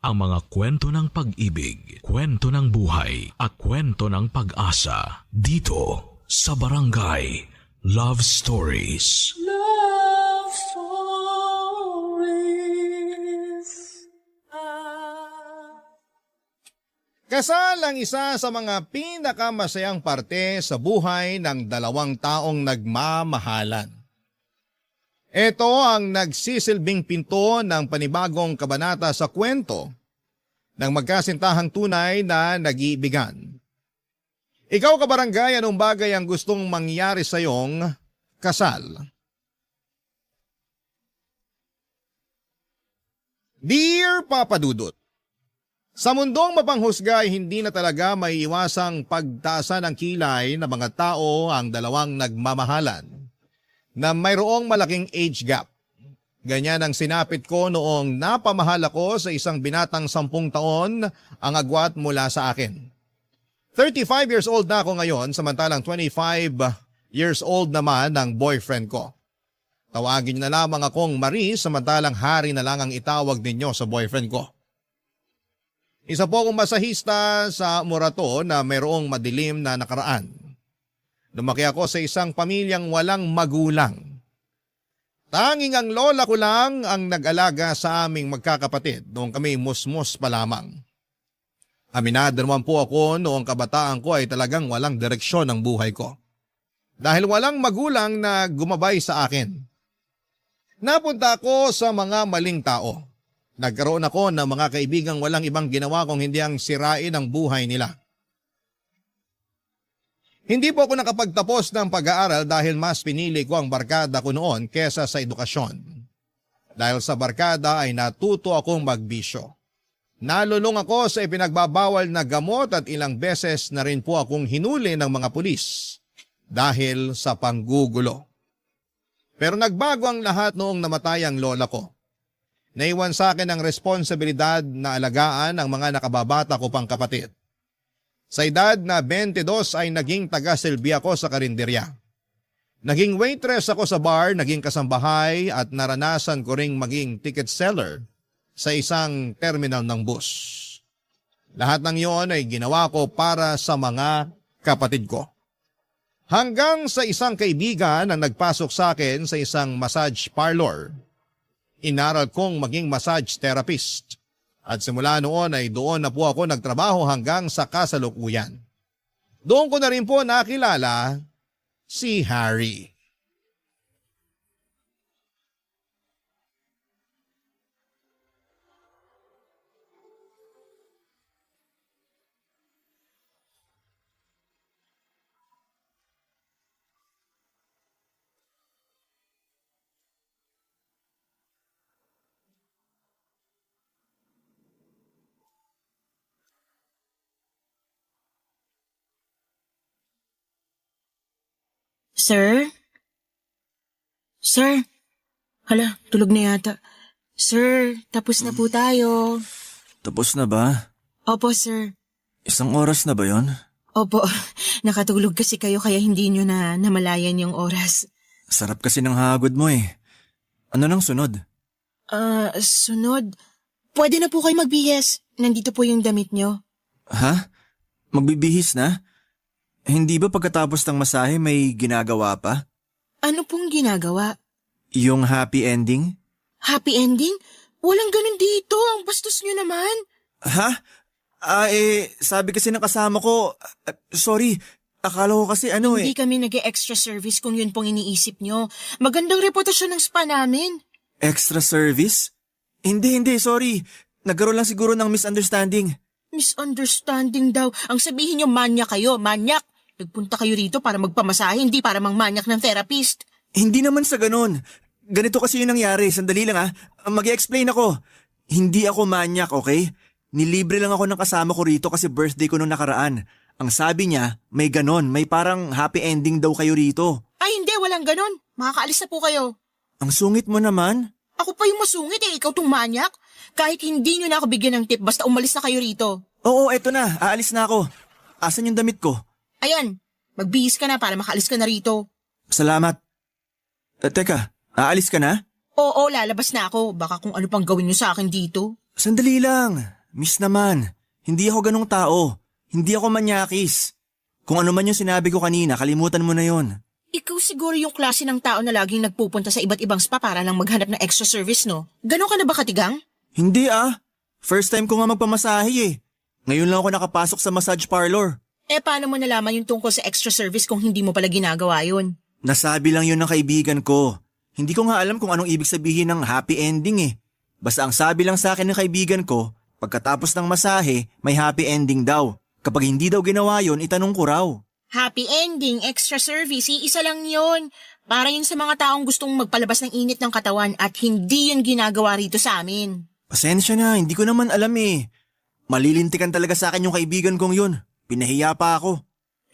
ang mga kwento ng pag-ibig, kwento ng buhay, at kwento ng pag-asa dito sa Barangay Love Stories. Love Stories. Kasal ang isa sa mga pinakamasayang parte sa buhay ng dalawang taong nagmamahalan. Ito ang nagsisilbing pinto ng panibagong kabanata sa kwento ng magkasintahang tunay na nag-iibigan. Ikaw kabarangay, anong bagay ang gustong mangyari sa iyong kasal? Dear Papa Dudut, sa mundong mapanghusga ay hindi na talaga may iwasang pagtaasan ng kilay ng mga tao ang dalawang nagmamahalan na mayroong malaking age gap. Ganyan ang sinapit ko noong napamahal ako sa isang binatang 10 taon ang agwat mula sa akin. 35 years old na ako ngayon samantalang 25 years old naman ang boyfriend ko. Tawagin na lamang akong Marie samantalang Hari na lang ang itawag ninyo sa boyfriend ko. Isa po akong masahista sa Morato na mayroong madilim na nakaraan. Lumaki ako sa isang pamilyang walang magulang. Tanging ang lola ko lang ang nag-alaga sa aming magkakapatid noong kami musmus pa lamang. Aminado naman po ako noong kabataan ko ay talagang walang direksyon ang buhay ko. Dahil walang magulang na gumabay sa akin. Napunta ako sa mga maling tao. Nagkaroon ako ng mga kaibigang walang ibang ginawa kung hindi ang sirain ang buhay nila. Hindi po ako nakapagtapos ng pag-aaral dahil mas pinili ko ang barkada ko noon kesa sa edukasyon. Dahil sa barkada ay natuto akong magbisyo. Nalulong ako sa ipinagbabawal na gamot at ilang beses na rin po akong hinuli ng mga pulis dahil sa panggugulo. Pero nagbago ang lahat noong namatay ang lola ko. Naiwan sa akin ang responsibilidad na alagaan ang mga nakababata ko pang kapatid. Sa edad na 22 ay naging taga-silbi ako sa karinderya. Naging waitress ako sa bar, naging kasambahay at naranasan ko ring maging ticket seller sa isang terminal ng bus. Lahat ng iyon ay ginawa ko para sa mga kapatid ko. Hanggang sa isang kaibigan ang nagpasok sa akin sa isang massage parlor. Inaral kong maging massage therapist. At simula noon ay doon na po ako nagtrabaho hanggang sa kasalukuyan. Doon ko na rin po nakilala si Harry. Sir? Sir? Hala, tulog na yata. Sir, tapos na po tayo. Tapos na ba? Opo, sir. Isang oras na ba yon? Opo, nakatulog kasi kayo kaya hindi nyo na namalayan yung oras. Sarap kasi ng hagod mo eh. Ano nang sunod? Sunod. Pwede na po kayo magbihis. Nandito po yung damit nyo. Ha? Magbibihis na? Hindi ba pagkatapos ng masahe may ginagawa pa? Ano pong ginagawa? Yung happy ending? Happy ending? Walang ganun dito. Ang bastos nyo naman. Ha? Sabi kasi ng kasama ko, sorry, akala ko kasi Hindi kami nag-extra service kung yun pong iniisip nyo. Magandang reputasyon ng spa namin. Extra service? Hindi, sorry. Nagkaroon lang siguro ng misunderstanding. Misunderstanding daw. Ang sabihin nyo, manyak kayo, manyak. Nagpunta kayo rito para magpamasahe, hindi para mangmanyak ng therapist. Hindi naman sa ganun. Ganito kasi yung nangyari. Sandali lang Mag-i-explain ako. Hindi ako manyak, okay? Nilibre lang ako ng kasama ko rito kasi birthday ko nung nakaraan. Ang sabi niya, may ganon, may parang happy ending daw kayo rito. Ay hindi, walang ganon. Makakaalis na po kayo. Ang sungit mo naman. Ako pa yung masungit ikaw tong manyak. Kahit hindi nyo na ako bigyan ng tip, basta umalis na kayo rito. Oo, eto na, aalis na ako. Asan yung damit ko? Ayan, magbihis ka na para makaalis ka na rito. Salamat. Teka, aalis ka na? Oo, lalabas na ako. Baka kung ano pang gawin nyo sa akin dito. Sandali lang. Miss naman. Hindi ako ganong tao. Hindi ako manyakis. Kung ano man yung sinabi ko kanina, kalimutan mo na yon. Ikaw siguro yung klase ng tao na laging nagpupunta sa iba't ibang spa para lang maghanap ng extra service, no? Ganon ka na ba katigang? Hindi ah. First time ko nga magpamasahe eh. Ngayon lang ako nakapasok sa massage parlor. Paano mo nalaman yung tungkol sa extra service kung hindi mo pala ginagawa yun? Nasabi lang yun ng kaibigan ko. Hindi ko nga alam kung anong ibig sabihin ng happy ending eh. Basta ang sabi lang sa akin ng kaibigan ko, pagkatapos ng masahe, may happy ending daw. Kapag hindi daw ginawa yun, itanong ko raw. Happy ending, extra service, isa lang yun. Para yun sa mga taong gustong magpalabas ng init ng katawan at hindi yun ginagawa rito sa amin. Pasensya na, hindi ko naman alam eh. Malilintikan talaga sa akin yung kaibigan kong yun. Pinahiya pa ako.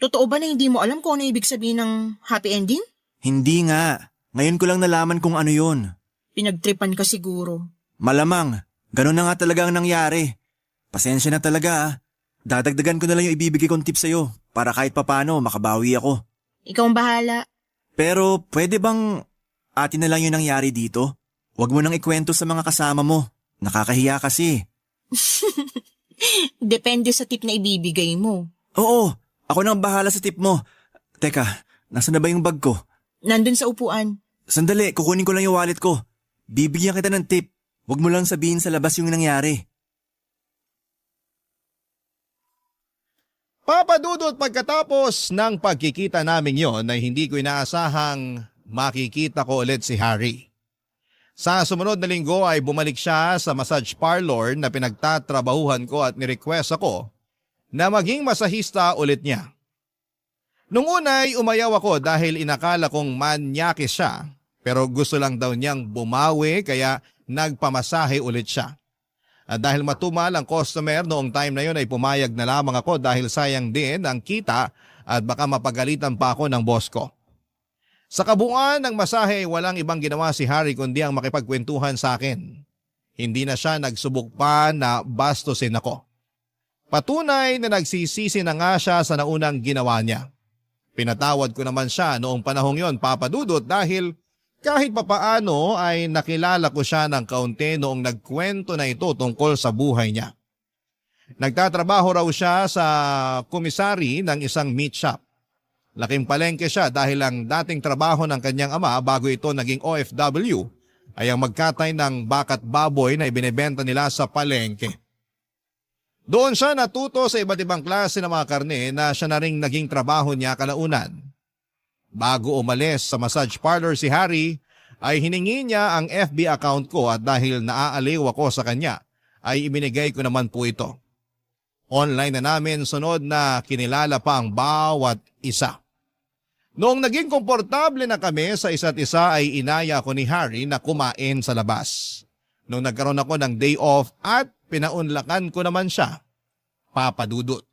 Totoo ba na hindi mo alam kung ano ibig sabihin ng happy ending? Hindi nga. Ngayon ko lang nalaman kung ano yun. Pinagtripan ka siguro. Malamang, ganun na nga talaga ang nangyari. Pasensya na talaga ah. Dadagdagan ko na lang yung ibibigay kong tip sa'yo para kahit papano makabawi ako. Ikaw ang bahala. Pero pwede bang atin na lang yung nangyari dito? Huwag mo nang ikwento sa mga kasama mo. Nakakahiya kasi. Depende sa tip na ibibigay mo. Oo, ako nang bahala sa tip mo. Teka, nasa na ba yung bag ko? Nandun sa upuan. Sandali, kukunin ko lang yung wallet ko. Bibigyan kita ng tip. Huwag mo lang sabihin sa labas yung nangyari. Papa Dudut, pagkatapos ng pagkikita namin yon ay hindi ko inaasahang makikita ko ulit si Harry. Sa sumunod na linggo ay bumalik siya sa massage parlor na pinagtatrabahuhan ko at nirequest ako na maging masahista ulit niya. Nung una ay umayaw ako dahil inakala kong manyakis siya pero gusto lang daw niyang bumawi kaya nagpamasahe ulit siya. At dahil matumal ang customer noong time na yon ay pumayag na lamang ako dahil sayang din ang kita at baka mapagalitan pa ako ng boss ko. Sa kabuuan ng masahe, walang ibang ginawa si Harry kundi ang makipagkwentuhan sa akin. Hindi na siya nagsubok pa na bastusin ako. Patunay na nagsisisi na nga siya sa naunang ginawa niya. Pinatawad ko naman siya noong panahong yon, Papa Dudut, dahil kahit papaano ay nakilala ko siya ng kaunti noong nagkwento na ito tungkol sa buhay niya. Nagtatrabaho raw siya sa komisari ng isang meat shop. Laking palengke siya dahil ang dating trabaho ng kanyang ama bago ito naging OFW ay ang magkatay ng bakat baboy na ibinebenta nila sa palengke. Doon siya natuto sa iba't ibang klase ng mga karne na siya na ring naging trabaho niya kalaunan. Bago umalis sa massage parlor si Harry, ay hiningi niya ang FB account ko at dahil naaaliw ako sa kanya, ay ibinigay ko naman po ito. Online na namin sunod na kinilala pa ang bawat isa. Noong naging komportable na kami sa isa't isa ay inaya ko ni Harry na kumain sa labas. Noong nagkaroon ako ng day off at pinaunlakan ko naman siya, Papa Dudut.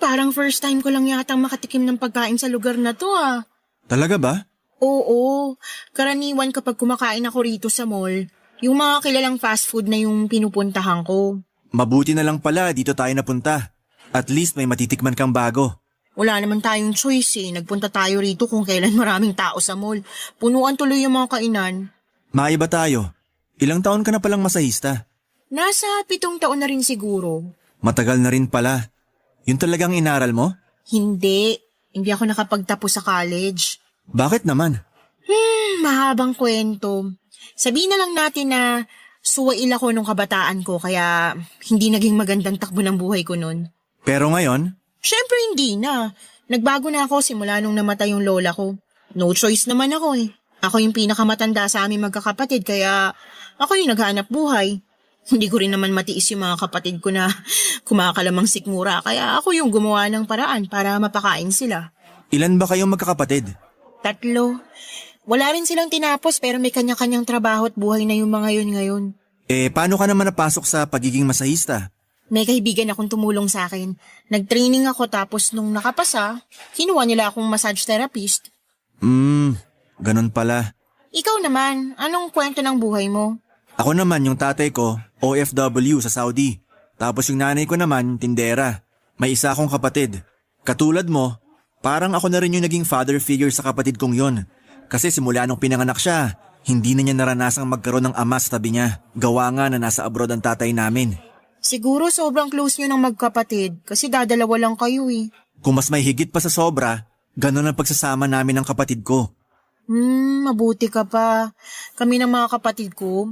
Parang first time ko lang yatang makatikim ng pagkain sa lugar na to ah. Talaga ba? Oo, karaniwan kapag kumakain ako rito sa mall, yung mga kilalang fast food na yung pinupuntahan ko. Mabuti na lang pala dito tayo napunta. At least may matitikman kang bago. Wala naman tayong choice eh. Nagpunta tayo rito kung kailan maraming tao sa mall. Punuan tuloy yung mga kainan. Maiba tayo. Ilang taon ka na palang masahista? Nasa 7 taon na rin siguro. Matagal na rin pala. Yun talagang inaral mo? Hindi. Hindi ako nakapagtapos sa college. Bakit naman? Mahabang kwento. Sabihin na lang natin na suwail ako nung kabataan ko kaya hindi naging magandang takbo ng buhay ko nun. Pero ngayon? Syempre hindi na. Nagbago na ako simula nung namatay yung lola ko. No choice naman ako eh. Ako yung pinakamatanda sa aming magkakapatid kaya ako yung naghanap buhay. Hindi ko rin naman matiis yung mga kapatid ko na kumakalamang sikmura kaya ako yung gumawa ng paraan para mapakain sila. Ilan ba kayong magkakapatid? 3. Wala rin silang tinapos pero may kanya-kanyang trabaho at buhay na yung mga yun ngayon. Paano ka naman napasok sa pagiging masahista? May kaibigan akong tumulong sa akin. Nag-training ako tapos nung nakapasa, kinuha nila akong massage therapist. Ganun pala. Ikaw naman, anong kwento ng buhay mo? Ako naman yung tatay ko, OFW sa Saudi. Tapos yung nanay ko naman, tindera. May isa akong kapatid. Katulad mo, parang ako na rin yung naging father figure sa kapatid kong yon. Kasi simula nung pinanganak siya, hindi na niya naranasang magkaroon ng ama sa tabi niya. Gawa nga na nasa abroad ang tatay namin. Siguro sobrang close nyo ng magkapatid kasi dadalawa lang kayo eh. Kung mas may higit pa sa sobra, ganun ang pagsasama namin ng kapatid ko. Mabuti ka pa. Kami ng mga kapatid ko,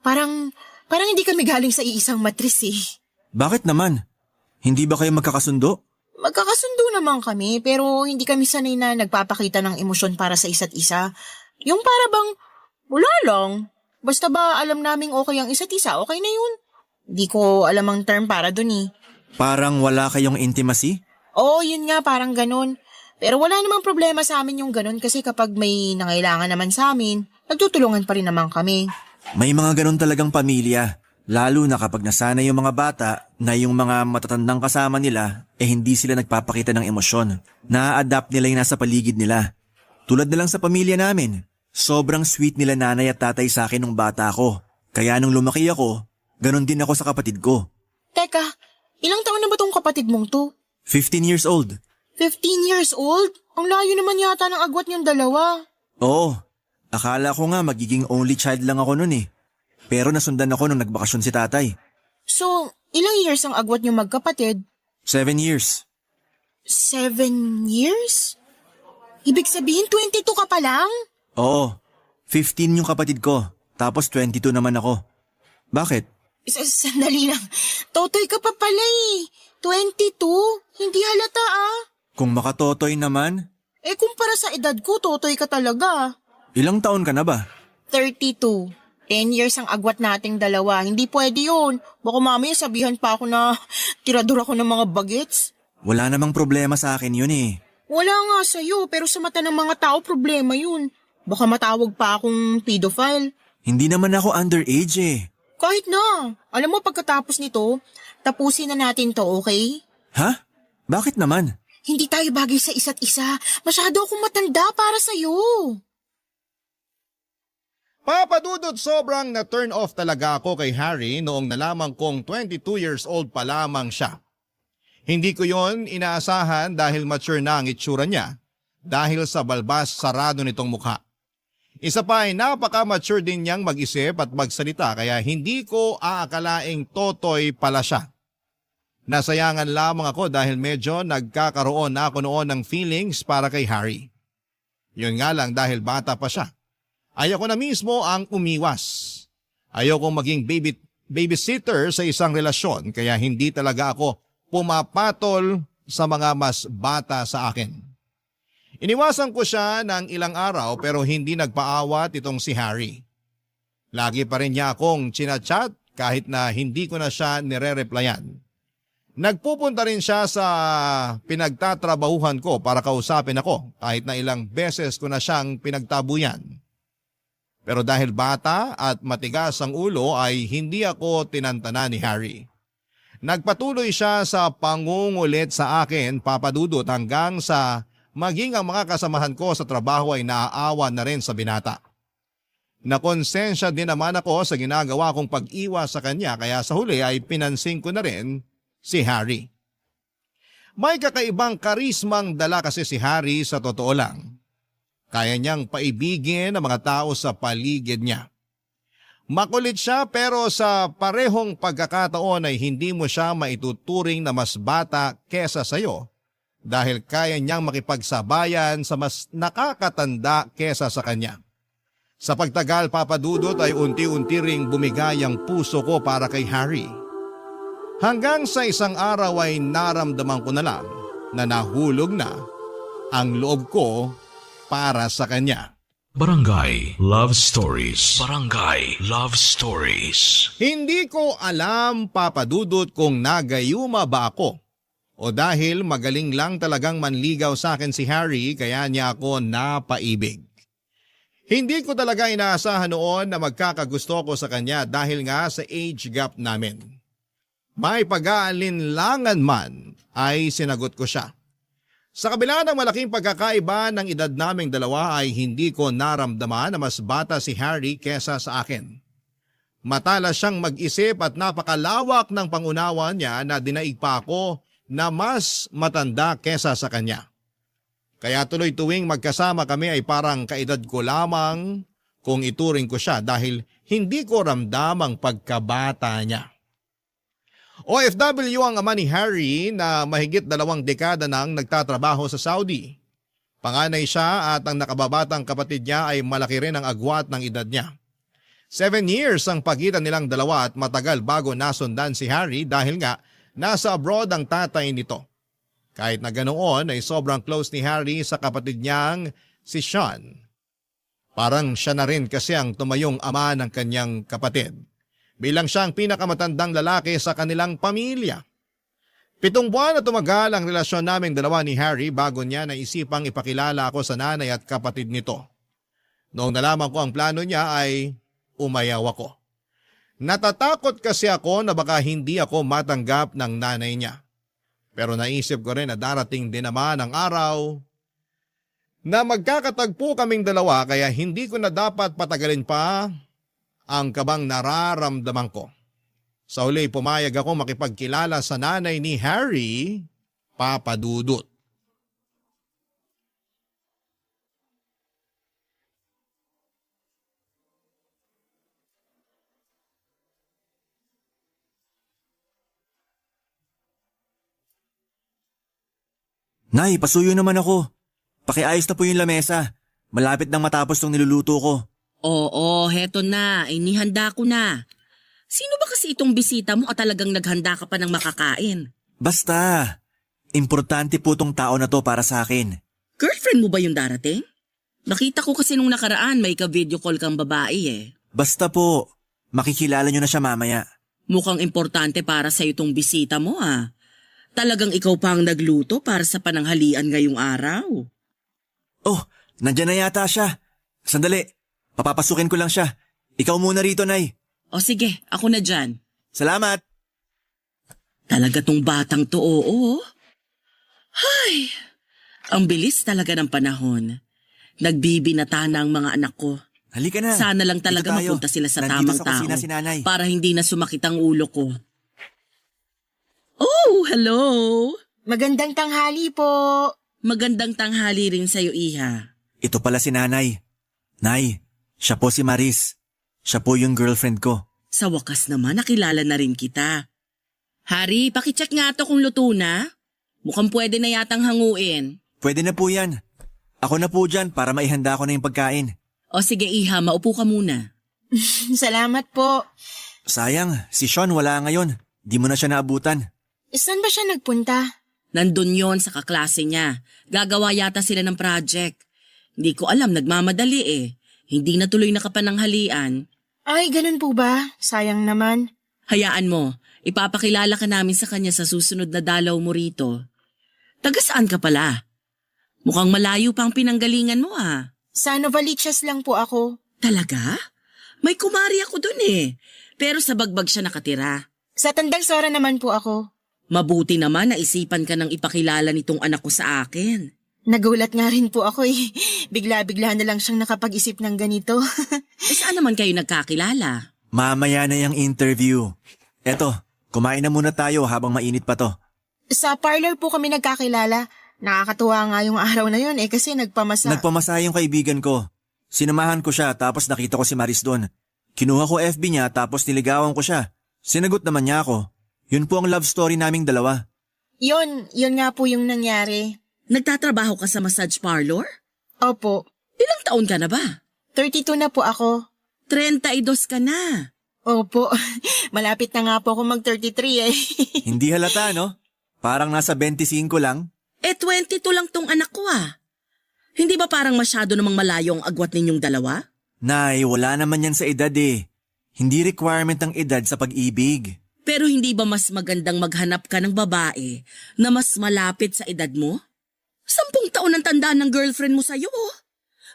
parang hindi kami galing sa iisang matris eh. Bakit naman? Hindi ba kayo magkakasundo? Magkakasundo naman kami pero hindi kami sanay na nagpapakita ng emosyon para sa isa't isa. Yung para bang, wala lang. Basta ba alam naming okay ang isa't isa, okay na yun. Hindi ko alam ang term para dun eh. Parang wala kayong intimacy? Oo, yun nga, parang ganun. Pero wala namang problema sa amin yung ganun kasi kapag may nangailangan naman sa amin, nagtutulungan pa rin naman kami. May mga ganun talagang pamilya. Lalo na kapag nasanay yung mga bata na yung mga matatandang kasama nila hindi sila nagpapakita ng emosyon. Na-adapt nila yung nasa paligid nila. Tulad na lang sa pamilya namin. Sobrang sweet nila nanay at tatay sa akin nung bata ako. Kaya nung lumaki ako, ganun din ako sa kapatid ko. Teka, ilang taon na ba tong kapatid mong to? 15 years old. 15 years old? Ang layo naman yata ng agwat niyong dalawa. Oo, akala ko nga magiging only child lang ako nun eh. Pero nasundan ako nung nagbakasyon si tatay. So, ilang years ang agwat niyong magkapatid? 7 years. 7 years? Ibig sabihin 22 ka pa lang? Oo, 15 yung kapatid ko, tapos 22 naman ako. Bakit? Sandali lang. Totoy ka pa pala eh. 22? Hindi halata ah. Kung makatotoy naman, Kumpara sa edad ko, totoy ka talaga. ilang taon ka na ba? 32. 10 years ang agwat nating dalawa. Hindi pwede yun. Baka mamaya sabihan pa ako na tirador ako ng mga bagets. Wala namang problema sa akin yun eh. Wala nga sa'yo, pero sa mata ng mga tao, problema yun. Baka matawag pa akong pedophile. Hindi naman ako underage eh. Kahit na. Alam mo, pagkatapos nito, tapusin na natin to, okay? Ha? Bakit naman? Hindi tayo bagay sa isa't isa. Masyado akong matanda para sa'yo. Papa Dudut, sobrang na-turn off talaga ako kay Harry noong nalaman kong 22 years old pa lamang siya. Hindi ko yon inaasahan dahil mature na ang itsura niya dahil sa balbas sarado nitong mukha. Isa pa ay napaka-mature din niyang mag-isip at magsalita kaya hindi ko aakalaing totoy pala siya. Nasayangan lamang ako dahil medyo nagkakaroon na ako noon ng feelings para kay Harry. Yun nga lang dahil bata pa siya. Ayoko na mismo ang umiwas. Ayokong maging babysitter sa isang relasyon kaya hindi talaga ako pumapatol sa mga mas bata sa akin. Iniwasan ko siya ng ilang araw pero hindi nagpaawat itong si Harry. Lagi pa rin niya akong chinachat kahit na hindi ko na siya nire-replyan. Nagpupunta rin siya sa pinagtatrabahuhan ko para kausapin ako kahit na ilang beses ko na siyang pinagtabuyan. Pero dahil bata at matigas ang ulo ay hindi ako tinantana ni Harry. Nagpatuloy siya sa pangungulit sa akin, Papa Dudut, hanggang sa maging ang mga kasamahan ko sa trabaho ay naaawa na rin sa binata. Nakonsensya din naman ako sa ginagawa kong pag-iwas sa kanya kaya sa huli ay pinansin ko na rin si Harry. May kakaibang karismang dala kasi si Harry sa totoo lang. Kaya niyang paibigin ang mga tao sa paligid niya. Makulit siya pero sa parehong pagkakataon ay hindi mo siya maituturing na mas bata kesa sayo dahil kaya niyang makipagsabayan sa mas nakakatanda kesa sa kanya. Sa pagtagal, Papa Dudut, ay unti-unti ring bumigay ang puso ko para kay Harry. Hanggang sa isang araw ay naramdaman ko na lang na nahulog na ang loob ko para sa kanya. Barangay Love Stories. Barangay Love Stories. Hindi ko alam, Papa Dudut, kung nagayuma ba ako o dahil magaling lang talagang manligaw sa akin si Harry kaya niya ako napaibig. Hindi ko talaga inaasahan noon na magkakagusto ko sa kanya dahil nga sa age gap namin. May pag-aalinlangan man ay sinagot ko siya. Sa kabila ng malaking pagkakaiba ng edad naming dalawa ay hindi ko naramdaman na mas bata si Harry kesa sa akin. Matalas siyang mag-isip at napakalawak ng pangunawa niya na dinaig pa ako na mas matanda kesa sa kanya. Kaya tuloy tuwing magkasama kami ay parang kaedad ko lamang kung ituring ko siya dahil hindi ko ramdam ang pagkabata niya. OFW ang ama ni Harry na mahigit 2 dekada nang nagtatrabaho sa Saudi. Panganay siya at ang nakababatang kapatid niya ay malaki rin ang agwat ng edad niya. 7 years ang pagitan nilang dalawa at matagal bago nasundan si Harry dahil nga nasa abroad ang tatay nito. Kahit na ganoon ay sobrang close ni Harry sa kapatid niyang si Sean. Parang siya na rin kasi ang tumayong ama ng kanyang kapatid. Bilang siya ang pinakamatandang lalaki sa kanilang pamilya. 7 buwan na tumagal ang relasyon naming dalawa ni Harry bago niya naisipang ipakilala ako sa nanay at kapatid nito. Noong nalaman ko ang plano niya ay umayaw ako. Natatakot kasi ako na baka hindi ako matanggap ng nanay niya. Pero naisip ko rin na darating din naman ang araw na magkakatagpo kaming dalawa kaya hindi ko na dapat patagalin pa ang kabang nararamdaman ko. Sa huli pumayag ako makipagkilala sa nanay ni Harry, Papa Dudut. Nay, pasuyo naman ako. Pakiayos na po yung lamesa. Malapit nang matapos tong niluluto ko. Oo, heto na. Inihanda ko na. Sino ba kasi itong bisita mo at talagang naghanda ka pa ng makakain? Basta, importante po tong tao na to para sa akin. Girlfriend mo ba yung darating? Nakita ko kasi nung nakaraan may ka-video call kang babae eh. Basta po, makikilala nyo na siya mamaya. Mukhang importante para sa itong bisita mo ah. Talagang ikaw pa ang nagluto para sa pananghalian ngayong araw. Oh, nandyan na yata siya. Sandali, papapasukin ko lang siya. Ikaw muna rito, Nay. O sige, ako na dyan. Salamat. Talaga tong batang to, oo. Ay, ang bilis talaga ng panahon. Nagbibinata na ang mga anak ko. Halika na. Sana lang talaga Dito tayo. mapunta sila sa Nandito tamang sa tao kusina si Nanay. para hindi na sumakit ang ulo ko. Oh, hello! Magandang tanghali po. Magandang tanghali rin sa'yo, Iha. Ito pala si Nanay. Nay, siya po si Maris. Siya po yung girlfriend ko. Sa wakas naman, nakilala na rin kita. Hari, pakicheck nga to kung luto na. Mukhang pwede na yatang hanguin. Pwede na po yan. Ako na po dyan para maihanda ko na yung pagkain. O sige, Iha, maupo ka muna. Salamat po. Sayang, si Sean wala ngayon. Di mo na siya naabutan. Saan ba siya nagpunta? Nandun yon sa kaklase niya. Gagawa yata sila ng project. Hindi ko alam, nagmamadali eh. Hindi na tuloy nakapananghalian. Ay, ganun po ba? Sayang naman. Hayaan mo, ipapakilala ka namin sa kanya sa susunod na dalaw mo rito. Taga saan ka pala? Mukhang malayo pa ang pinanggalingan mo ah. Sa Novaliches lang po ako. Talaga? May kumari ako dun eh. Pero sa Bagbag siya nakatira. Sa Tandang Sora naman po ako. Mabuti naman na isipan ka ng ipakilala nitong anak ko sa akin. Nagulat nga rin po ako eh. Bigla-bigla na lang siyang nakapag-isip ng ganito. Saan naman kayo nagkakilala? Mamaya na yung interview. Eto, kumain na muna tayo habang mainit pa to. Sa parlor po kami nagkakilala. Nakakatuwa nga yung araw na yun eh kasi nagpamasa. Nagpamasa yung kaibigan ko. Sinamahan ko siya tapos nakita ko si Maris doon. Kinuha ko FB niya tapos niligawan ko siya. Sinagot naman niya ako. Yun po ang love story naming dalawa. Yun nga po yung nangyari. Nagtatrabaho ka sa massage parlor? Opo, Ilang taon ka na ba? 32 na po ako. 32 ka na. Opo, malapit na nga po ako mag-33 eh. Hindi halata, no? Parang nasa 25 lang. 22 lang tong anak ko ah. Hindi ba parang masyado namang malayo ang agwat ninyong dalawa? Nay, wala naman yan sa edad eh. Hindi requirement ang edad sa pag-ibig. Pero hindi ba mas magandang maghanap ka ng babae na mas malapit sa edad mo? 10 taon ang tanda ng girlfriend mo sa'yo oh.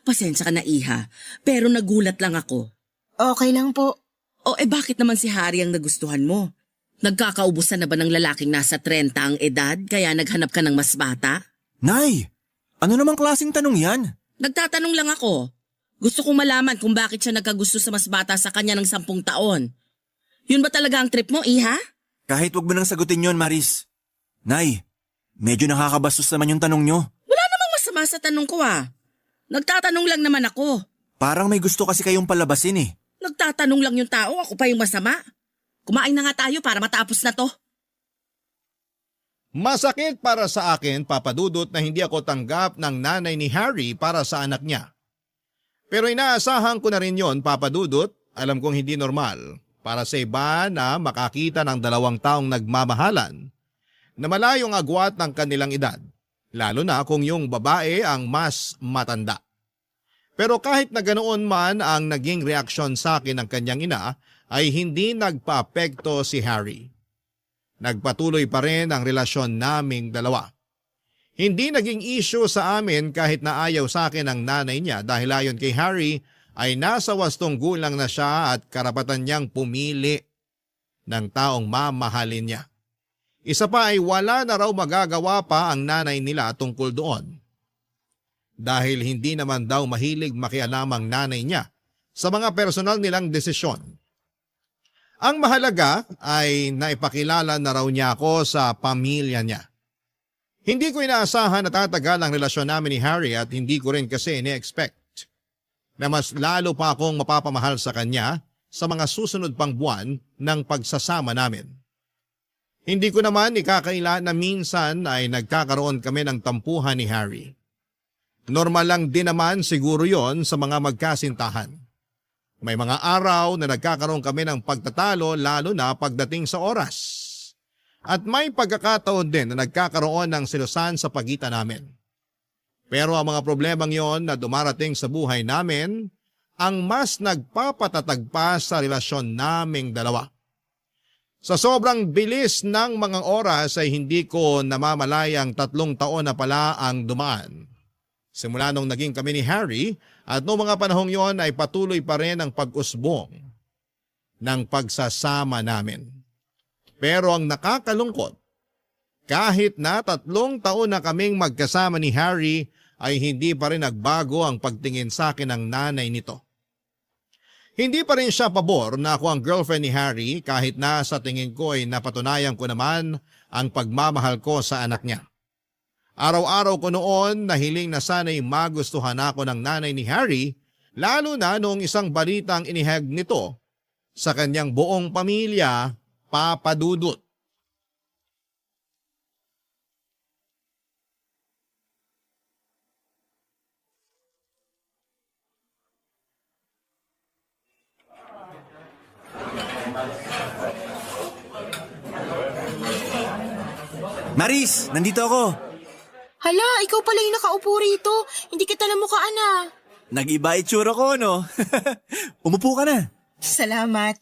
Pasensya ka na, Iha, pero nagulat lang ako. Okay lang po. O bakit naman si Harry ang nagustuhan mo? Nagkakaubusan na ba ng lalaking nasa 30 ang edad kaya naghanap ka ng mas bata? Nay, ano namang klaseng tanong yan? Nagtatanong lang ako. Gusto kong malaman kung bakit siya nagkagusto sa mas bata sa kanya ng 10 taon. Yun ba talaga ang trip mo, Iha? Kahit wag mo nang sagutin yon, Maris. Nay, medyo nakakabastos naman yung tanong nyo. Wala namang masama sa tanong ko Nagtatanong lang naman ako. Parang may gusto kasi kayong palabasin eh. Nagtatanong lang yung tao, ako pa yung masama. Kumain na nga tayo para matapos na to. Masakit para sa akin, Papa Dudut, na hindi ako tanggap ng nanay ni Harry para sa anak niya. Pero inaasahan ko na rin yon, Papa Dudut. Alam kong hindi normal para sa iba na makakita ng 2 taong nagmamahalan na malayong agwat ng kanilang edad, lalo na kung yung babae ang mas matanda. Pero kahit na ganoon man ang naging reaksyon sa akin ng kanyang ina, ay hindi nagpaapekto si Harry. Nagpatuloy pa rin ang relasyon naming dalawa. Hindi naging issue sa amin kahit na ayaw sa akin ang nanay niya dahil ayon kay Harry ay nasa 8 gulang na siya at karapatan niyang pumili ng taong mamahalin niya. Isa pa ay wala na raw magagawa pa ang nanay nila tungkol doon. Dahil hindi naman daw mahilig makialam ang nanay niya sa mga personal nilang desisyon. Ang mahalaga ay naipakilala na raw niya ako sa pamilya niya. Hindi ko inaasahan na tatagal ang relasyon namin ni Harry at hindi ko rin kasi ini-expect na mas lalo pa akong mapapamahal sa kanya sa mga susunod pang buwan ng pagsasama namin. Hindi ko naman ikakaila na minsan ay nagkakaroon kami ng tampuhan ni Harry. Normal lang din naman siguro yon sa mga magkasintahan. May mga araw na nagkakaroon kami ng pagtatalo lalo na pagdating sa oras. At may pagkakataon din na nagkakaroon ng silusan sa pagitan namin. Pero ang mga problemang yon na dumarating sa buhay namin ang mas nagpapatatag pa sa relasyon naming dalawa. Sa sobrang bilis ng mga oras ay hindi ko namamalayang 3 taon na pala ang dumaan. Simula nung naging kami ni Harry at noong mga panahong yon ay patuloy pa rin ang pag-usbong ng pagsasama namin. Pero ang nakakalungkot, kahit na 3 taon na kaming magkasama ni Harry ay hindi pa rin nagbago ang pagtingin sa akin ng nanay nito. Hindi pa rin siya pabor na ako ang girlfriend ni Harry kahit na sa tingin ko ay napatunayan ko naman ang pagmamahal ko sa anak niya. Araw-araw ko noon nahiling na sana'y magustuhan ako ng nanay ni Harry, lalo na noong isang balitang inihag nito sa kanyang buong pamilya, Papa Dudut. Maris, nandito ako. Hala, ikaw pala yung nakaupo rito. Hindi kita namukhaan Nag-iba itsura ko, no? Umupo ka na. Salamat.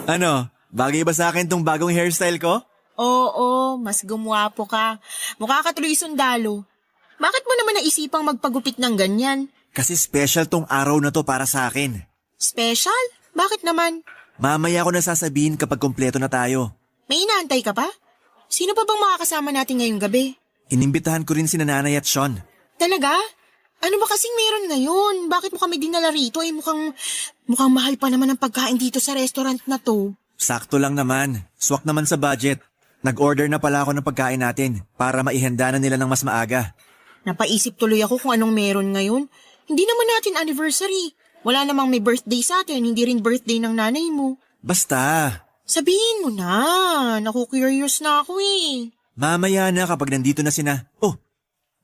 Ano, bagay ba sa akin tong bagong hairstyle ko? Oo, mas gumwapo ka. Mukha ka tuloy sundalo. Bakit mo naman naisipang magpagupit ng ganyan? Kasi special tong araw na to para sa akin. Special? Bakit naman? Mamaya ko na sasabihin kapag kompleto na tayo. May inaantay ka pa? Sino pa bang makakasama natin ngayong gabi? Inimbitahan ko rin si Nanay at Sean. Talaga? Ano ba kasing meron ngayon? Bakit mo kami dinala rito? Mukhang mahal pa naman ang pagkain dito sa restaurant na to. Sakto lang naman. Swak naman sa budget. Nag-order na pala ako ng pagkain natin para maihanda na nila ng mas maaga. Napaisip tuloy ako kung anong meron ngayon. Hindi naman natin anniversary. Wala namang may birthday sa atin, hindi rin birthday ng nanay mo. Basta. Sabihin mo na. Naku-curious na ako eh. Mamaya na kapag nandito na sina. Oh,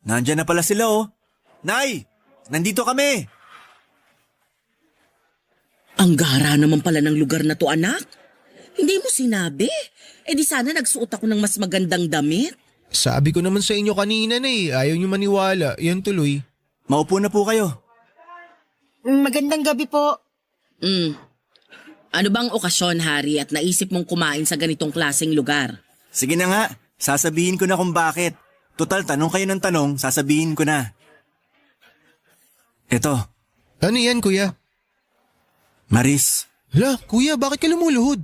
nandyan na pala sila oh. Nay, nandito kami. Ang gara naman pala ng lugar na to, anak. Hindi mo sinabi. Di sana nagsuot ako ng mas magandang damit. Sabi ko naman sa inyo kanina na ayaw niyo maniwala. Yan tuloy. Maupo na po kayo. Magandang gabi po. Ano bang okasyon, Harry, at naisip mong kumain sa ganitong klaseng lugar? Sige na nga, sasabihin ko na kung bakit. Total, tanong kayo ng tanong, sasabihin ko na. Eto. Ano yan, kuya? Maris. Hala, kuya, bakit ka lumuluhod?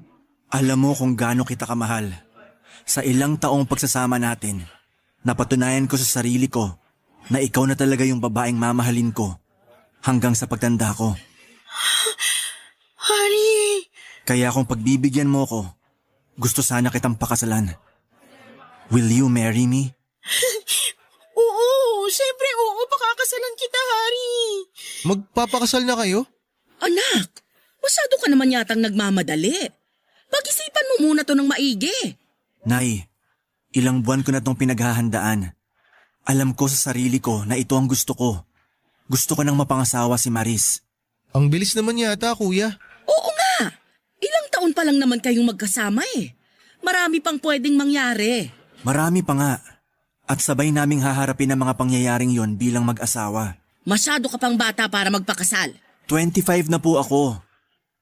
Alam mo kung gaano kita kamahal. Sa ilang taong pagsasama natin, napatunayan ko sa sarili ko na ikaw na talaga yung babaeng mamahalin ko hanggang sa pagtanda ko. Hari! Kaya kung pagbibigyan mo ko, gusto sana kitang pakasalan. Will you marry me? Oo, syempre oo, pakakasalan kita, Hari. Magpapakasal na kayo? Anak, masyado ka naman yatang nagmamadali. Pag-isipan mo muna to ng maigi. Nay, ilang buwan ko na tong pinaghahandaan. Alam ko sa sarili ko na ito ang gusto ko. Gusto ko nang mapangasawa si Maris. Ang bilis naman yata, kuya. Oo nga, ilang taon pa lang naman kayong magkasama eh. Marami pang pwedeng mangyari. Marami pa nga. At sabay naming haharapin ang mga pangyayaring yon bilang mag-asawa. Masyado ka pang bata para magpakasal. 25 na po ako.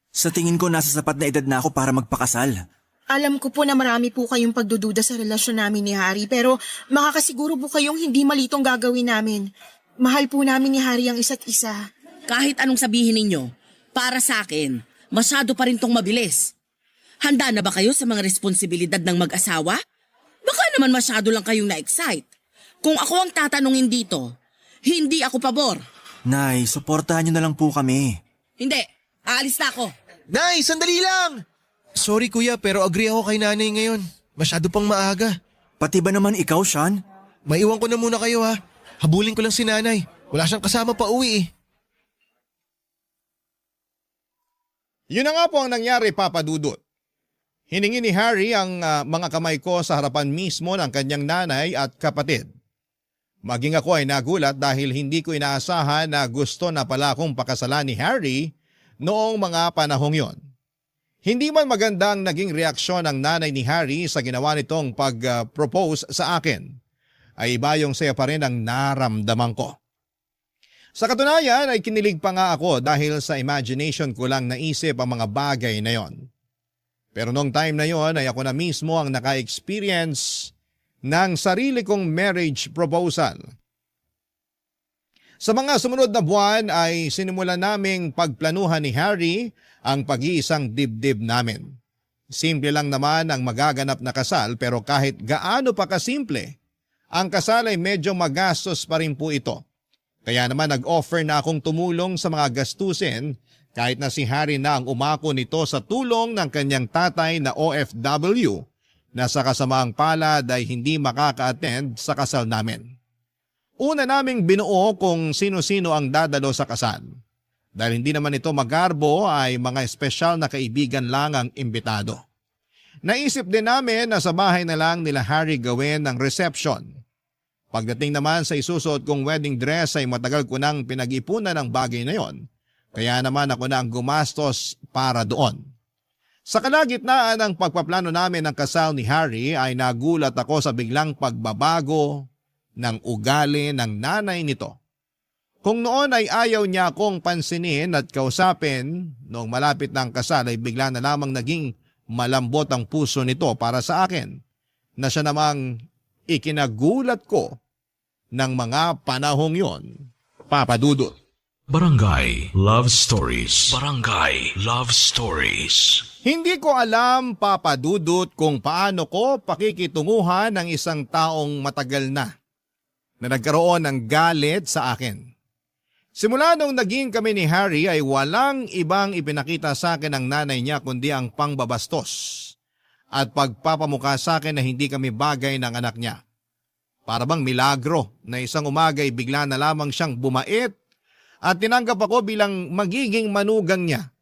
Sa tingin ko nasa sapat na edad na ako para magpakasal. Alam ko po na marami po kayong pagdududa sa relasyon namin ni Hari, pero makakasiguro po kayong hindi malitong gagawin namin. Mahal po namin ni Hari ang isa't isa. Kahit anong sabihin ninyo, para sa akin, masyado pa rin tong mabilis. Handa na ba kayo sa mga responsibilidad ng mag-asawa? Baka naman masyado lang kayong na-excite. Kung ako ang tatanungin dito, hindi ako pabor. Nay, suportahan niyo na lang po kami. Hindi, aalis na ako. Nay, sandali lang! Sorry kuya, pero agree ako kay nanay ngayon. Masyado pang maaga. Pati ba naman ikaw, Sean? Maiwan ko na muna kayo ha. Habulin ko lang si nanay. Wala siyang kasama pa uwi eh. Yun na nga po ang nangyari, Papa Dudut. Hiningi ni Harry ang mga kamay ko sa harapan mismo ng kanyang nanay at kapatid. Maging ako ay nagulat dahil hindi ko inaasahan na gusto na pala akong pakasalan ni Harry noong mga panahong yon. Hindi man maganda ang naging reaksyon ng nanay ni Harry sa ginawa nitong pag-propose sa akin, ay iba yung saya pa rin ang naramdaman ko. Sa katunayan ay kinilig pa nga ako dahil sa imagination ko lang naisip ang mga bagay na yon. Pero noong time na yon ay ako na mismo ang naka-experience ng sarili kong marriage proposal. Sa mga sumunod na buwan ay sinimula naming pagplanuhan ni Harry ang pag-iisang dibdib namin. Simple lang naman ang magaganap na kasal pero kahit gaano pa kasimple, ang kasal ay medyo magastos pa rin po ito. Kaya naman nag-offer na akong tumulong sa mga gastusin kahit na si Harry na ang umako nito sa tulong ng kanyang tatay na OFW na sa kasamaang palad ay hindi makaka-attend sa kasal namin. Una naming binuo kung sino-sino ang dadalo sa kasal. Dahil hindi naman ito magarbo ay mga espesyal na kaibigan lang ang imbitado. Naisip din namin na sa bahay na lang nila Harry gawin ang reception. Pagdating naman sa isusuot kong wedding dress ay matagal ko nang pinag-ipunan ang bagay na yon. Kaya naman ako na ang gumastos para doon. Sa kalagitnaan ng pagpaplano namin ng kasal ni Harry ay nagulat ako sa biglang pagbabago ng ugali ng nanay nito. Kung noon ay ayaw niya akong pansinin at kausapin, noong malapit na ang kasal ay bigla na lamang naging malambot ang puso nito para sa akin, na siya namang ikinagulat ko ng mga panahong yon, Papa Dudut. Barangay Love Stories. Barangay Love Stories. Hindi ko alam, Papa Dudut, kung paano ko pakikitunguhan ng isang taong matagal na nagkaroon ng galit sa akin. Simula nung naging kami ni Harry ay walang ibang ipinakita sa akin ng nanay niya kundi ang pangbabastos at pagpapamukha sa akin na hindi kami bagay ng anak niya. Para bang milagro na isang umaga ay bigla na lamang siyang bumait at tinanggap ako bilang magiging manugang niya.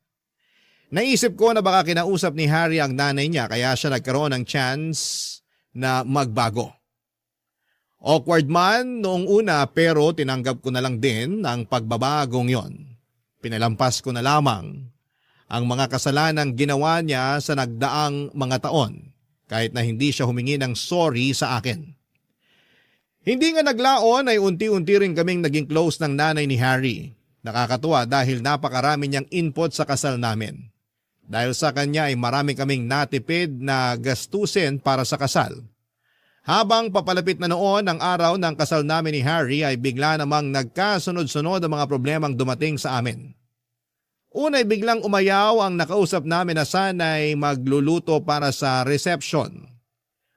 Naisip ko na baka kinausap ni Harry ang nanay niya kaya siya nagkaroon ng chance na magbago. Awkward man noong una pero tinanggap ko na lang din ang pagbabagong yon. Pinalampas ko na lamang ang mga kasalanang ginawa niya sa nagdaang mga taon kahit na hindi siya humingi ng sorry sa akin. Hindi nga naglaon ay unti-unti rin kaming naging close ng nanay ni Harry. Nakakatuwa dahil napakarami niyang input sa kasal namin. Dahil sa kanya ay marami kaming natipid na gastusin para sa kasal. Habang papalapit na noon ang araw ng kasal namin ni Harry ay bigla namang nagkasunod-sunod ang mga problemang dumating sa amin. Una ay biglang umayaw ang nakausap namin na sana'y magluluto para sa reception.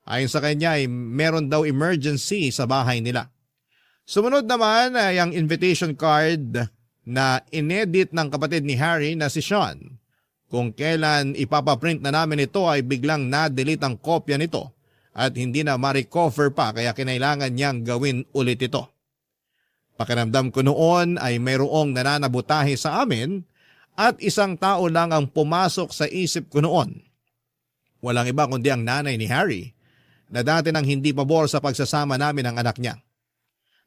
Ayon sa kanya ay meron daw emergency sa bahay nila. Sumunod naman ay ang invitation card na inedit ng kapatid ni Harry na si Sean. Kung kailan ipapaprint na namin ito ay biglang na-delete ang kopya nito at hindi na ma-recover pa kaya kinailangan niyang gawin ulit ito. Pakiramdam ko noon ay mayroong nananabutahe sa amin at isang tao lang ang pumasok sa isip ko noon. Walang iba kundi ang nanay ni Harry na dati nang hindi pabor sa pagsasama namin ng anak niya.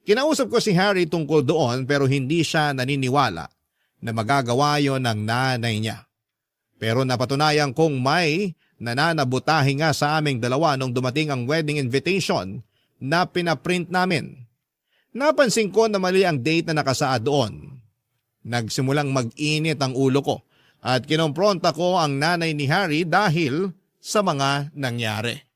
Kinausap ko si Harry tungkol doon pero hindi siya naniniwala na magagawa yon ng nanay niya. Pero napatunayan kong may nananabutahe nga sa aming dalawa nung dumating ang wedding invitation na pinaprint namin. Napansin ko na mali ang date na nakasaad doon. Nagsimulang mag-init ang ulo ko at kinompronta ko ang nanay ni Harry dahil sa mga nangyari.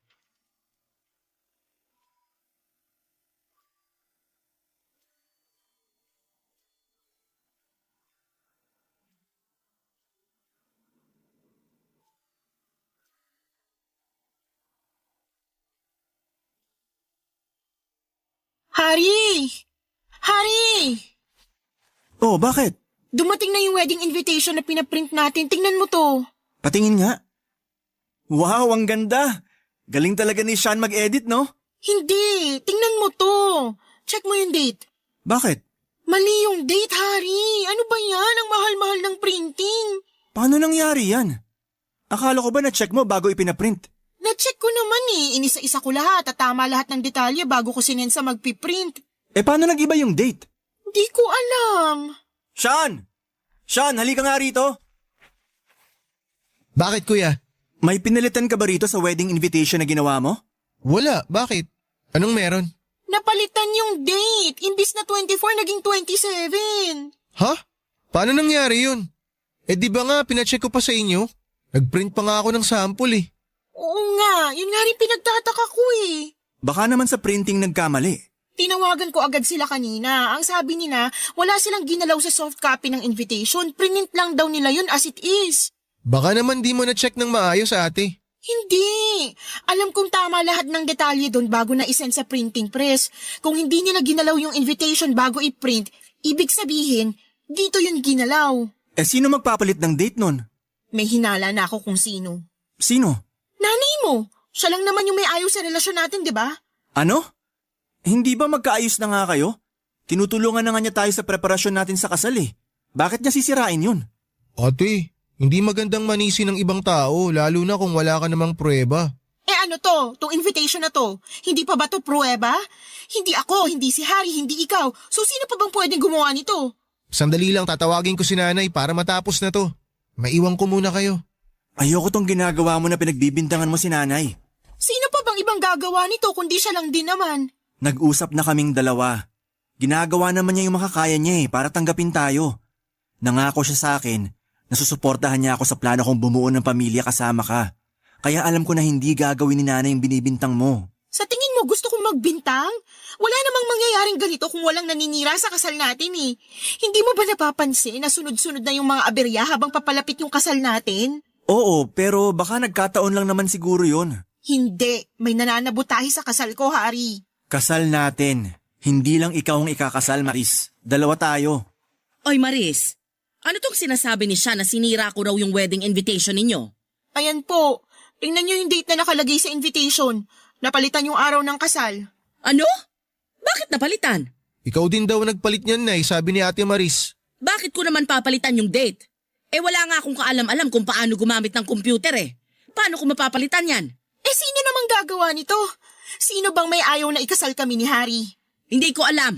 Harry! Harry! Oh, bakit? Dumating na yung wedding invitation na pinaprint natin. Tingnan mo to. Patingin nga. Wow, ang ganda. Galing talaga ni Sean mag-edit, no? Hindi. Tingnan mo to. Check mo yung date. Bakit? Mali yung date, Harry. Ano ba yan? Ang mahal-mahal ng printing. Paano nangyari yan? Akala ko ba na-check mo bago ipinaprint? Na-check ko naman Inisa-isa ko lahat at tama lahat ng detalye bago ko sinensa magpiprint. Paano nag-iba yung date? Di ko alam. Sean! Sean, halika nga rito. Bakit kuya? May pinalitan ka ba rito sa wedding invitation na ginawa mo? Wala, bakit? Anong meron? Napalitan yung date. Imbis na 24, naging 27. Ha? Paano nangyari yun? Di ba nga pinacheck ko pa sa inyo? Nagprint pa nga ako ng sample eh. Oo nga, yun nga rin pinagtataka ko eh. Baka naman sa printing nagkamali. Tinawagan ko agad sila kanina. Ang sabi nila, wala silang ginalaw sa soft copy ng invitation. Print lang daw nila yun as it is. Baka naman di mo na-check ng maayos ate. Hindi. Alam kong tama lahat ng detalye doon bago na isend sa printing press. Kung hindi nila ginalaw yung invitation bago i-print, ibig sabihin, dito yun ginalaw. Sino magpapalit ng date nun? May hinala na ako kung sino. Sino? Nanay mo. Siya lang naman yung may ayos sa relasyon natin, di ba? Ano? Hindi ba magkaayos na nga kayo? Tinutulungan na nga niya tayo sa preparasyon natin sa kasal eh. Bakit niya sisirain yun? Ate, hindi magandang manisi ng ibang tao lalo na kung wala ka namang pruweba. Ano to? Tong invitation na to? Hindi pa ba to pruweba? Hindi ako, hindi si Harry, hindi ikaw. So sino pa bang pwedeng gumawa nito? Sandali lang tatawagin ko si nanay para matapos na to. Maiwan ko muna kayo. Ayoko tong ginagawa mo na pinagbibintangan mo si nanay. Sino pa bang ibang gagawa nito kundi siya lang din naman? Nag-usap na kaming dalawa. Ginagawa naman niya yung makakaya niya para tanggapin tayo. Nangako siya sa akin na susuportahan niya ako sa plano kong bumuo ng pamilya kasama ka. Kaya alam ko na hindi gagawin ni nanay yung binibintang mo. Sa tingin mo gusto kong magbintang? Wala namang mangyayaring ganito kung walang naninira sa kasal natin eh. Hindi mo ba napapansin na sunod-sunod na yung mga aberya habang papalapit yung kasal natin? Oo, pero baka nagkataon lang naman siguro yun. Hindi. May nananabutahe sa kasal ko, Harry. Kasal natin. Hindi lang ikaw ang ikakasal, Maris. Dalawa tayo. Oy Maris, ano tong sinasabi ni Sean na sinira ko raw yung wedding invitation ninyo? Ayan po. Tingnan niyo yung date na nakalagay sa invitation. Napalitan yung araw ng kasal. Ano? Bakit napalitan? Ikaw din daw nagpalit niyan na sabi ni Ate Maris. Bakit ko naman papalitan yung date? Wala nga akong kaalam-alam kung paano gumamit ng computer eh. Paano ko mapapalitan yan? Sino namang gagawa nito? Sino bang may ayaw na ikasal kami ni Harry? Hindi ko alam.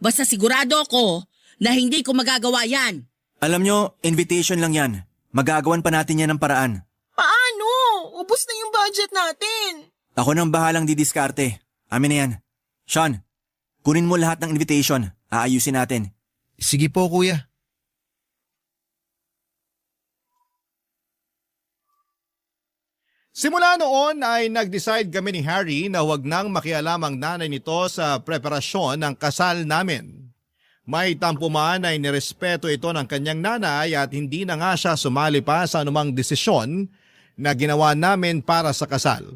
Basta sigurado ako na hindi ko magagawa yan. Alam nyo, invitation lang yan. Magagawan pa natin yan ng paraan. Paano? Ubus na yung budget natin. Ako nang bahalang didiskarte. Amin na yan. Sean, kunin mo lahat ng invitation. Aayusin natin. Sige po kuya. Simula noon ay nag-decide kami ni Harry na huwag nang makialam ang nanay nito sa preparasyon ng kasal namin. May tampo man ay nirespeto ito ng kanyang nanay at hindi na nga siya sumali pa sa anumang desisyon na ginawa namin para sa kasal.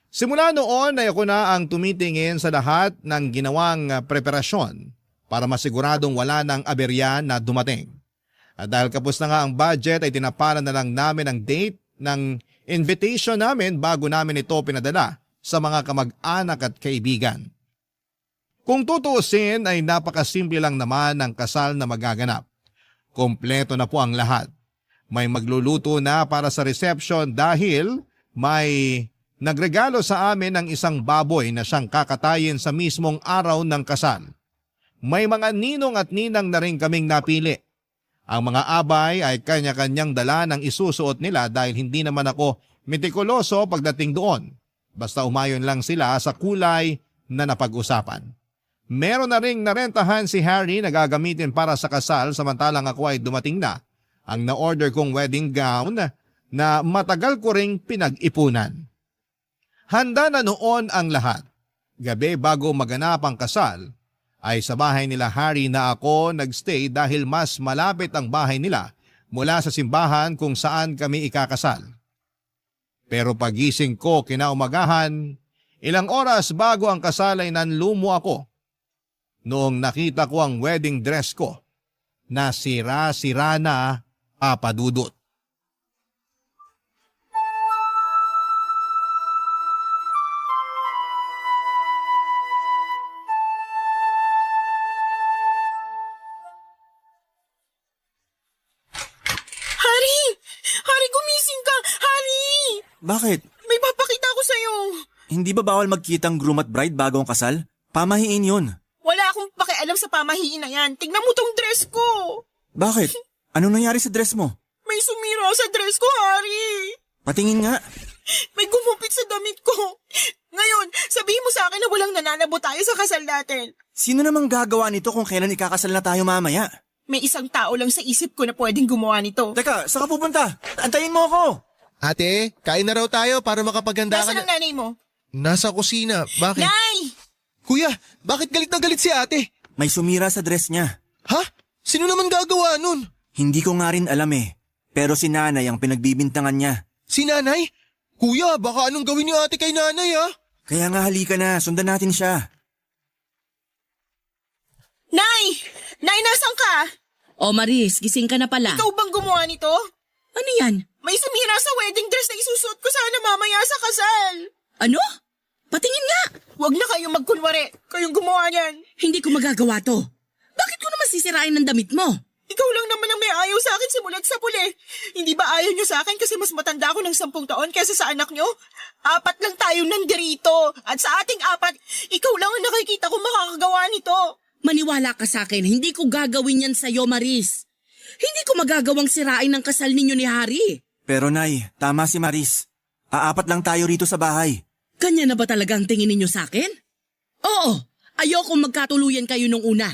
Simula noon ay ako na ang tumitingin sa lahat ng ginawang preparasyon para masiguradong wala ng aberya na dumating. At dahil kapos na nga ang budget ay tinaparan na lang namin ang date ng invitation namin bago namin ito pinadala sa mga kamag-anak at kaibigan. Kung tutuusin ay napakasimple lang naman ang kasal na magaganap. Kompleto na po ang lahat. May magluluto na para sa reception dahil may nagregalo sa amin ng isang baboy na siyang kakatayin sa mismong araw ng kasal. May mga ninong at ninang na rin kaming napili. Ang mga abay ay kanya-kanyang dala ng isusuot nila dahil hindi naman ako metikuloso pagdating doon. Basta umayon lang sila sa kulay na napag-usapan. Meron na ring narentahan si Harry na gagamitin para sa kasal samantalang ako ay dumating na ang na-order kong wedding gown na matagal ko ring pinag-ipunan. Handa na noon ang lahat. Gabi bago maganap ang kasal, ay sa bahay nila Harry na ako nagstay dahil mas malapit ang bahay nila mula sa simbahan kung saan kami ikakasal. Pero pagising ko kinaumagahan, ilang oras bago ang kasal ay nanlumo ako. Noong nakita ko ang wedding dress ko, na sira-sira na, Papa Dudut. Bakit? May papakita ko sa'yo. Hindi ba bawal magkitang groom at bride bago ang kasal? Pamahiin yun. Wala akong pakialam sa pamahiin na yan. Tignan mo tong dress ko. Bakit? Anong nangyari sa dress mo? May sumira sa dress ko, Harry. Patingin nga. May gumupit sa damit ko. Ngayon, sabihin mo sa akin na walang nananabo tayo sa kasal natin. Sino namang gagawa nito kung kailan ikakasal na tayo mamaya? May isang tao lang sa isip ko na pwedeng gumawa nito. Teka, saan ka pupunta? Antayin mo ako! Ate, kain na raw tayo para makapaganda ka Nasaan ang nanay mo? Nasa kusina. Bakit? Nay! Kuya, bakit galit na galit si ate? May sumira sa dress niya. Ha? Sino naman gagawa nun? Hindi ko nga rin alam eh. Pero si nanay ang pinagbibintangan niya. Si nanay? Kuya, baka anong gawin ni ate kay nanay ha? Kaya nga halika na, sundan natin siya. Nay! Nay, nasan ka? O Maris, gising ka na pala. Ikaw bang gumawa nito? Ano yan? May sumira sa wedding dress na isusuot ko sana mamaya sa kasal. Ano? Patingin nga. Huwag na kayong magkunwari. Kayong gumawa niyan. Hindi ko magagawa to. Bakit ko naman sisirain ng damit mo? Ikaw lang naman ang may ayaw sa akin simulat sa puli. Hindi ba ayaw niyo sa akin kasi mas matanda ako ng 10 taon kaysa sa anak niyo? 4 lang tayo nandirito. At sa ating 4, ikaw lang ang nakikita ko makakagawa nito. Maniwala ka sa akin, hindi ko gagawin yan sa'yo, Maris. Hindi ko magagawang sirain ang kasal ninyo ni Harry. Pero Nay, tama si Maris. 4 lang tayo rito sa bahay. Kanya na ba talaga ang tingin ninyo sa akin? Oo, ayokong magkatuluyan kayo nung una.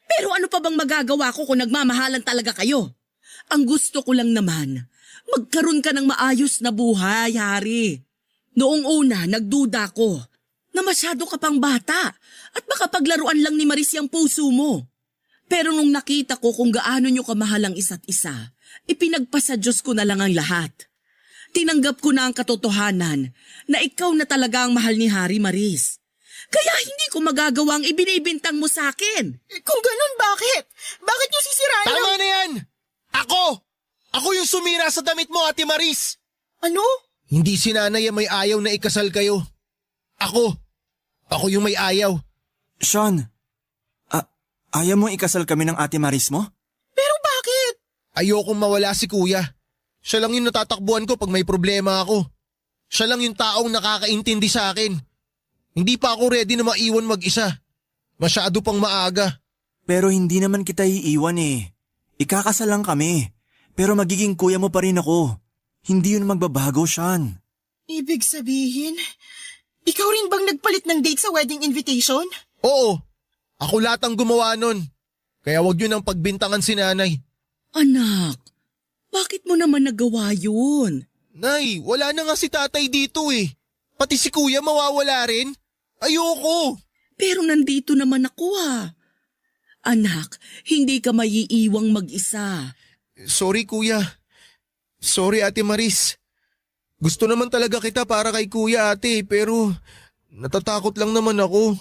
Pero ano pa bang magagawa ko kung nagmamahalan talaga kayo? Ang gusto ko lang naman, magkaroon ka ng maayos na buhay, Harry. Noong una, nagduda ko na masyado ka pang bata at baka paglaruan lang ni Maris yung puso mo. Pero nung nakita ko kung gaano nyo kamahal ang isa't isa, ipinagpasa Diyos ko na lang ang lahat. Tinanggap ko na ang katotohanan na ikaw na talaga ang mahal ni Harry, Maris. Kaya hindi ko magagawang ibinibintang mo sa akin. Kung ganun, bakit? Bakit niyo sisirain Tama na yan! Ako yung sumira sa damit mo, Ate Maris! Ano? Hindi si nanay ang may ayaw na ikasal kayo. Ako yung may ayaw. Sean, ayaw mo ikasal kami ng Ate Maris mo? Pero bakit? Ayokong mawala si kuya. Siya lang yung natatakbuhan ko pag may problema ako. Siya lang yung taong nakakaintindi sa akin. Hindi pa ako ready na maiwan mag-isa. Masyado pang maaga. Pero hindi naman kita iiwan eh. Ikakasal lang kami. Pero magiging kuya mo pa rin ako. Hindi yun magbabago, Sean. Ibig sabihin, ikaw rin bang nagpalit ng date sa wedding invitation? Oo, ako lahat ang gumawa nun. Kaya wag yun ang pagbintangan si nanay. Anak, bakit mo naman nagawa yun? Nay, wala na nga si tatay dito eh. Pati si kuya mawawala rin. Ayoko. Pero nandito naman ako Anak, hindi ka maiiwang mag-isa. Sorry kuya. Sorry Ate Maris. Gusto naman talaga kita para kay kuya ate pero natatakot lang naman ako.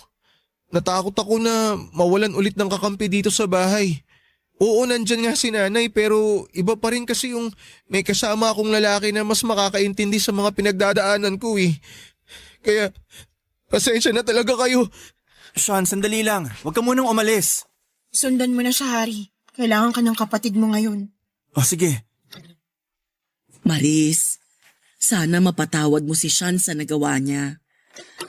Natakot ako na mawalan ulit ng kakampi dito sa bahay. Oo, nandyan nga si nanay pero iba pa rin kasi yung may kasama akong lalaki na mas makakaintindi sa mga pinagdadaanan ko eh. Kaya, pasensya na talaga kayo. Sean, sandali lang. Huwag ka munang umalis. Sundan mo na siya, Harry. Kailangan ka ng kapatid mo ngayon. O sige. Maris, sana mapatawad mo si Sean sa nagawa niya.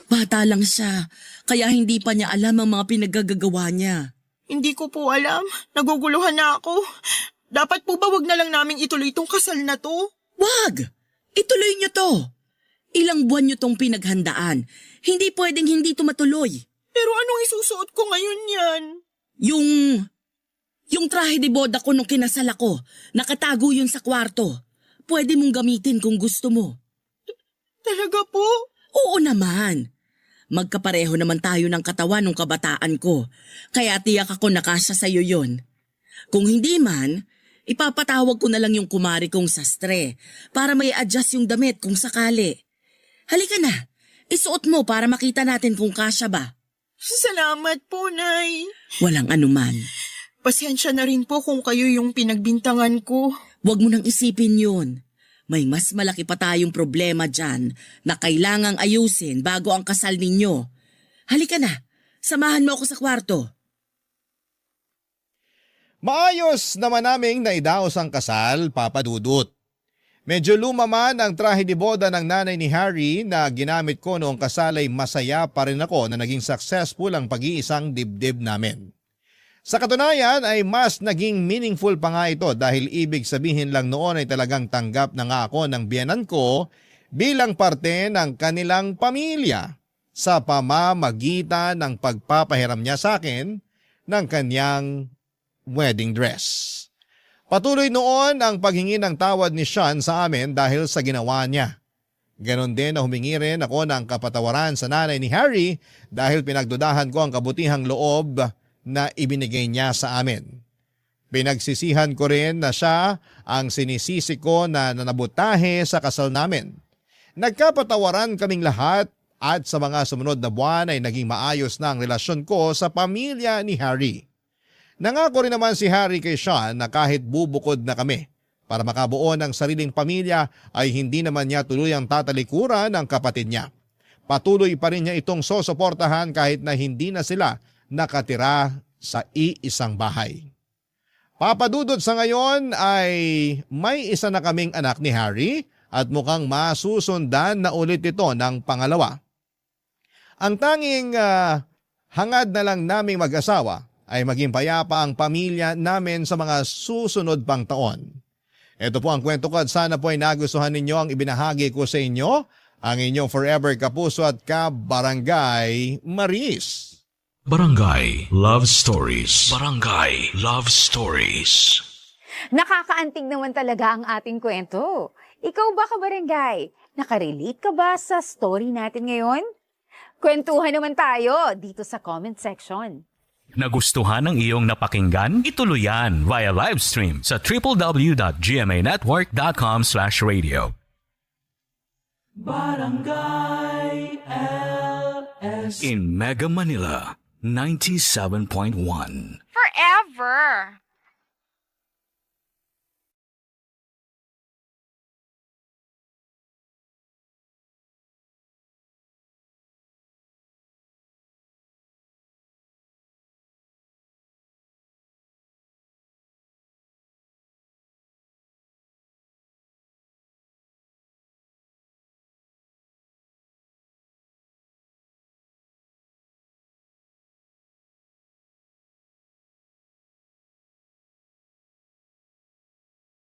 Bata lang siya, kaya hindi pa niya alam ang mga pinaggagawa niya. Hindi ko po alam. Naguguluhan na ako. Dapat po ba wag na lang namin ituloy itong kasal na to? Wag! Ituloy niyo to. Ilang buwan niyo tong pinaghandaan. Hindi pwedeng hindi to matuloy. Pero anong isusuot ko ngayon yan? Yung trahe de boda ko nung kinasal ako, nakatago yun sa kwarto. Pwede mong gamitin kung gusto mo. Talaga po? Oo naman. Magkapareho naman tayo ng katawan nung kabataan ko. Kaya tiyak ako nakasya sa'yo yun. Kung hindi man, ipapatawag ko na lang yung kumari kong sastre para may adjust yung damit kung sakali. Halika na, isuot mo para makita natin kung kasya ba. Salamat po, Nay. Walang anuman. Pasensya na rin po kung kayo yung pinagbintangan ko. Huwag mo nang isipin yun. May mas malaki pa tayong problema dyan na kailangang ayusin bago ang kasal ninyo. Halika na, samahan mo ako sa kwarto. Maayos naman naming naidaos ang kasal, Papa Dudut. Medyo lumaman ang trahe de boda ng nanay ni Harry na ginamit ko noong kasal ay masaya pa rin ako na naging successful ang pag-iisang dibdib namin. Sa katunayan ay mas naging meaningful pa nga ito dahil ibig sabihin lang noon ay talagang tanggap na nga ako ng biyenan ko bilang parte ng kanilang pamilya sa pamamagitan ng pagpapahiram niya sa akin ng kanyang wedding dress. Patuloy noon ang paghingi ng tawad ni Sean sa amin dahil sa ginawa niya. Ganon din na humingi rin ako ng kapatawaran sa nanay ni Harry dahil pinagdudahan ko ang kabutihang loob na ibinigay niya sa amin. Pinagsisihan ko rin na siya ang sinisisi ko na nanabutahe sa kasal namin. Nagkapatawaran kaming lahat at sa mga sumunod na buwan ay naging maayos na ang relasyon ko sa pamilya ni Harry. Nangako rin naman si Harry kay Sean na kahit bubukod na kami para makabuo ng sariling pamilya ay hindi naman niya tuluyang tatalikuran ng kapatid niya. Patuloy pa rin niya itong sosuportahan kahit na hindi na sila nakatira sa iisang bahay. Papadudod sa ngayon ay may isa na kaming anak ni Harry at mukhang masusundan na ulit ito ng pangalawa. Ang tanging hangad na lang naming mag-asawa ay maging payapa ang pamilya namin sa mga susunod pang taon. Ito po ang kwento ko at sana po ay nagustuhan ninyo ang ibinahagi ko sa inyo, ang inyong forever kapuso at kabarangay Maris. Barangay Love Stories. Barangay Love Stories. Nakakaantig naman talaga ang ating kwento. Ikaw ba, kabarangay? Nakarelate ka ba sa story natin ngayon? Kwentuhan naman tayo dito sa comment section. Nagustuhan ng iyong napakinggan? Ituloy yan via live stream sa www.gmanetwork.com/radio. Barangay LS In Mega Manila, 97.1. Forever.